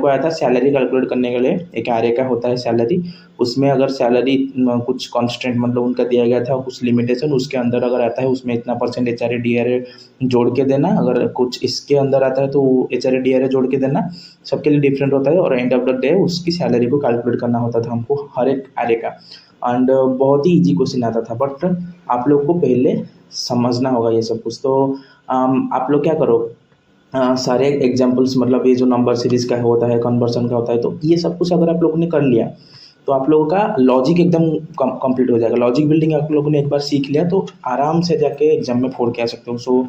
आया था सैलरी कैलकुलेट करने के लिए। एक आरे का होता है सैलरी, उसमें अगर सैलरी कुछ कॉन्स्टेंट मतलब उनका दिया गया था, कुछ लिमिटेशन, उसके अंदर अगर आता है उसमें इतना परसेंट HRA DRA जोड़ के देना। अगर कुछ इसके अंदर आता है तो HRA DRA जोड़ के देना। सबके लिए डिफरेंट होता है, और एंड ऑफ द डे उसकी सैलरी को कैलकुलेट करना होता था हमको हर एक आरे का। एंड बहुत ही इजी क्वेश्चन आता था, बट आप लोग को पहले समझना होगा ये सब कुछ। तो आप लोग क्या करो, सारे एग्जांपल्स, मतलब ये जो नंबर सीरीज़ का होता है, कन्वर्सन का होता है, तो ये सब कुछ अगर आप लोगों ने कर लिया तो आप लोगों का लॉजिक एकदम कंप्लीट हो जाएगा। लॉजिक बिल्डिंग आप लोगों ने एक बार सीख लिया तो आराम से जाके एग्जाम में फोड़ के आ सकते हो। सो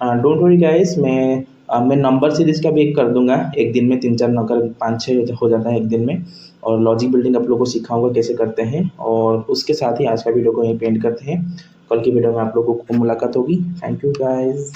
डोंट वरी गाइस, मैं नंबर सीरीज़ का भी एक कर दूंगा, एक दिन में 3-4 नंबर 5-6 हो जाता है एक दिन में। और लॉजिक बिल्डिंग आप लोगों को सिखाऊंगा कैसे करते हैं। और उसके साथ ही आज का वीडियो को यहीं पे एंड करते हैं। कल की वीडियो में आप लोगों को मुलाकात होगी। Thank you guys.